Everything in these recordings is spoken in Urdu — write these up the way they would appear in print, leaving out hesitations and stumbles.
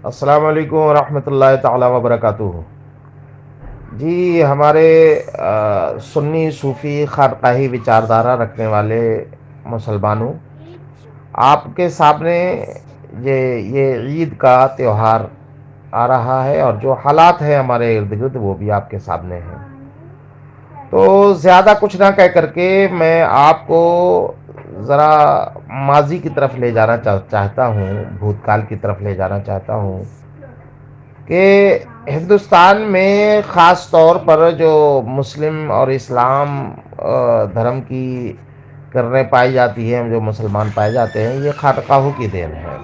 السلام علیکم ورحمۃ اللہ تعالی وبرکاتہ۔ جی، ہمارے سنی صوفی خانقاہی وچاردھارا رکھنے والے مسلمانوں، آپ کے سامنے یہ عید کا تہوار آ رہا ہے، اور جو حالات ہیں ہمارے ارد گرد وہ بھی آپ کے سامنے ہیں۔ تو زیادہ کچھ نہ کہہ کر کے میں آپ کو ذرا ماضی کی طرف لے جانا چاہتا ہوں، بھوتکال کی طرف لے جانا چاہتا ہوں کہ ہندوستان میں خاص طور پر جو مسلم اور اسلام دھرم کی کرنے پائی جاتی ہے، جو مسلمان پائے جاتے ہیں، یہ خانقاہوں کی دین ہے۔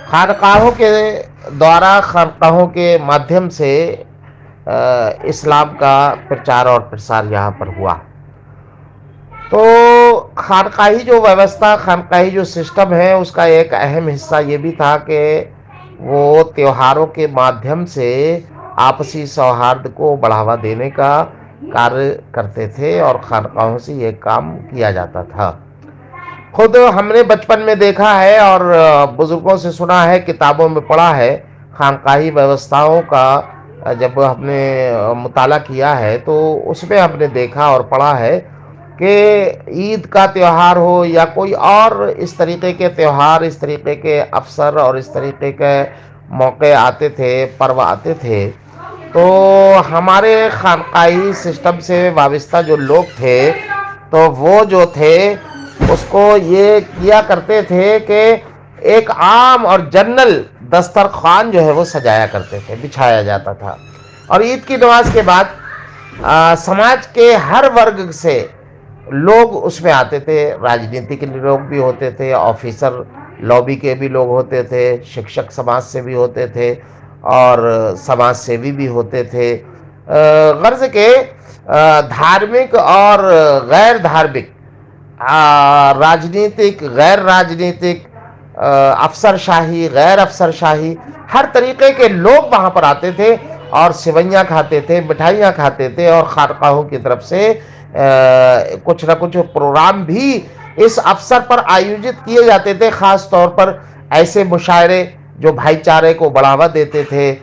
خانقاہوں کے دوارا، خانقاہوں کے مادھیم سے اسلام کا پرچار اور پرسار یہاں پر ہوا۔ تو خانقاہی جو ویوستھا، خانقاہی جو سسٹم ہے، اس کا ایک اہم حصہ یہ بھی تھا کہ وہ تہواروں کے مادھیم سے آپسی سوہارد کو بڑھاوا دینے کا کاریہ کرتے تھے، اور خانقاہوں سے یہ کام کیا جاتا تھا۔ خود ہم نے بچپن میں دیکھا ہے اور بزرگوں سے سنا ہے، کتابوں میں پڑھا ہے، خانقاہی ویوستھاؤں کا جب ہم نے مطالعہ کیا ہے تو اس میں ہم نے دیکھا اور پڑھا ہے کہ عید کا تہوار ہو یا کوئی اور اس طریقے کے تہوار، اس طریقے کے افسر اور اس طریقے کے موقع آتے تھے، پرو آتے تھے، تو ہمارے خانقاہی سسٹم سے وابستہ جو لوگ تھے تو وہ جو تھے اس کو یہ کیا کرتے تھے کہ ایک عام اور جنرل دسترخوان جو ہے وہ سجایا کرتے تھے، بچھایا جاتا تھا، اور عید کی نماز کے بعد سماج کے ہر ورگ سے لوگ اس میں آتے تھے۔ راجنیتک لوگ بھی ہوتے تھے، آفیسر لابی کے بھی لوگ ہوتے تھے، شکشک سماج سے بھی ہوتے تھے، اور سماج سیوی بھی ہوتے تھے۔ غرض کے دھارمک اور غیر دھارمک، راجنیتک، غیر راجنیتک، افسر شاہی، غیر افسر شاہی، ہر طریقے کے لوگ وہاں پر آتے تھے اور سوئیاں کھاتے تھے، مٹھائیاں کھاتے تھے، اور خانقاہوں کی طرف سے کچھ نہ کچھ پروگرام بھی اس افسر پر آیوجت کیے جاتے تھے، خاص طور پر ایسے مشاعرے جو بھائی چارے کو بڑھاوا دیتے تھے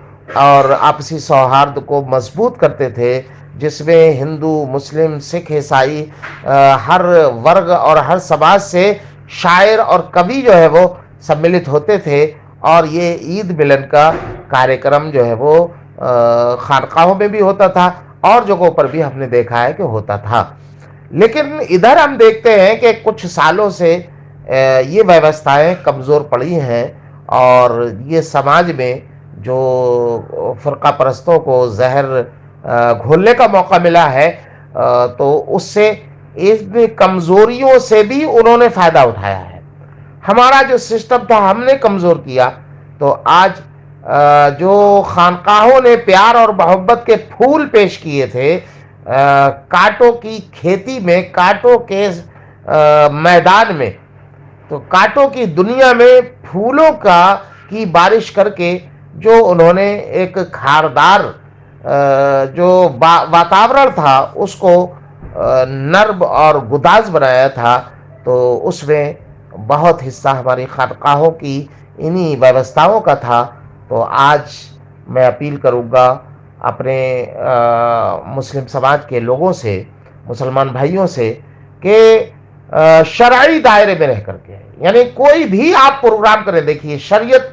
اور آپسی سوہارد کو مضبوط کرتے تھے، جس میں ہندو، مسلم، سکھ، عیسائی، ہر ورگ اور ہر سماج سے شاعر اور کوی جو ہے وہ سملت ہوتے تھے، اور یہ عید ملن کا کاریہ کرم جو ہے وہ خانقاہوں میں بھی ہوتا تھا، اور جگہوں پر بھی ہم نے دیکھا ہے کہ ہوتا تھا۔ لیکن ادھر ہم دیکھتے ہیں کہ کچھ سالوں سے یہ ویوستھائیں کمزور پڑی ہیں، اور یہ سماج میں جو فرقہ پرستوں کو زہر گھولنے کا موقع ملا ہے، تو اس سے ان کمزوریوں سے بھی انہوں نے فائدہ اٹھایا ہے۔ ہمارا جو سسٹم تھا ہم نے کمزور کیا، تو آج جو خانقاہوں نے پیار اور محبت کے پھول پیش کیے تھے، کانٹوں کی کھیتی میں، کانٹوں کے میدان میں، تو کانٹوں کی دنیا میں پھولوں کی بارش کر کے جو انہوں نے ایک خاردار جو واتاورن تھا اس کو نرم اور گداز بنایا تھا، تو اس میں بہت حصہ ہماری خانقاہوں کی انہی ویوستھاؤں کا تھا۔ تو آج میں اپیل کروں گا اپنے مسلم سماج کے لوگوں سے، مسلمان بھائیوں سے، کہ شرعی دائرے میں رہ کر کے، یعنی کوئی بھی آپ پروگرام کریں، دیکھیے شریعت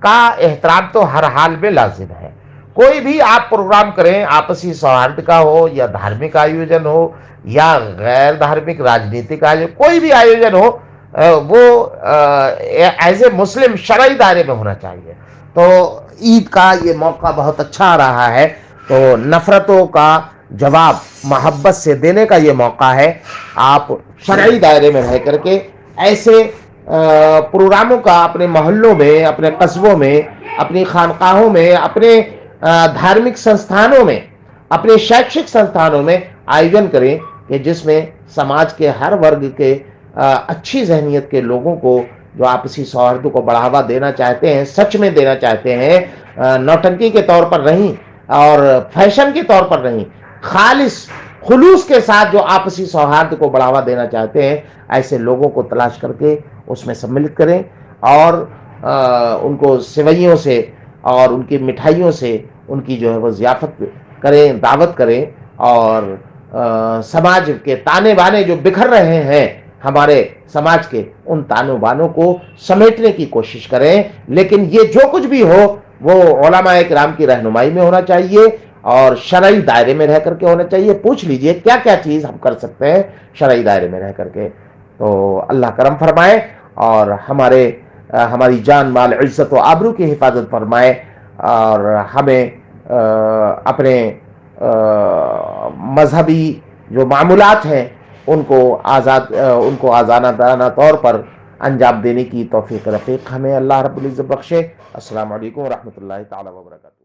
کا احترام تو ہر حال میں لازم ہے۔ کوئی بھی آپ پروگرام کریں، آپسی سوہارد کا ہو یا دھارمک آیوجن ہو یا غیر دھارمک راجنیتک آیوجن، کوئی بھی آیوجن ہو، وہ ایز اے مسلم شرعی دائرے میں ہونا چاہیے۔ تو عید کا یہ موقع بہت اچھا آ رہا ہے، تو نفرتوں کا جواب محبت سے دینے کا یہ موقع ہے۔ آپ شرعی دائرے میں رہ کر کے ایسے پروگراموں کا اپنے محلوں میں، اپنے قصبوں میں، اپنی خانقاہوں میں، اپنے دھارمک سنستھانوں میں، اپنے شیکشک سنستھانوں میں آیوجن کریں، کہ جس میں سماج کے ہر ورگ کے اچھی ذہنیت کے لوگوں کو، جو آپسی سوہارد کو بڑھاوا دینا چاہتے ہیں، سچ میں دینا چاہتے ہیں، نوٹنکی کے طور پر نہیں اور فیشن کے طور پر نہیں، خالص خلوص کے ساتھ جو آپسی سوہارد کو بڑھاوا دینا چاہتے ہیں، ایسے لوگوں کو تلاش کر کے اس میں سملت کریں، اور ان کو سوئیوں سے اور ان کی مٹھائیوں سے ان کی جو ہے وہ ضیافت کریں، دعوت کریں، اور سماج کے تانے بانے جو بکھر رہے ہیں ہمارے سماج کے، ان تانوں بانوں کو سمیٹنے کی کوشش کریں۔ لیکن یہ جو کچھ بھی ہو وہ علماء کرام کی رہنمائی میں ہونا چاہیے اور شرعی دائرے میں رہ کر کے ہونا چاہیے۔ پوچھ لیجئے کیا کیا چیز ہم کر سکتے ہیں شرعی دائرے میں رہ کر کے۔ تو اللہ کرم فرمائے اور ہماری جان مال عزت و آبرو کی حفاظت فرمائے، اور ہمیں اپنے مذہبی جو معمولات ہیں ان کو آزادانہ دانہ طور پر انجام دینے کی توفیق رفیق ہمیں اللہ رب العزت بخشے۔ السلام علیکم ورحمۃ اللہ تعالی وبرکاتہ۔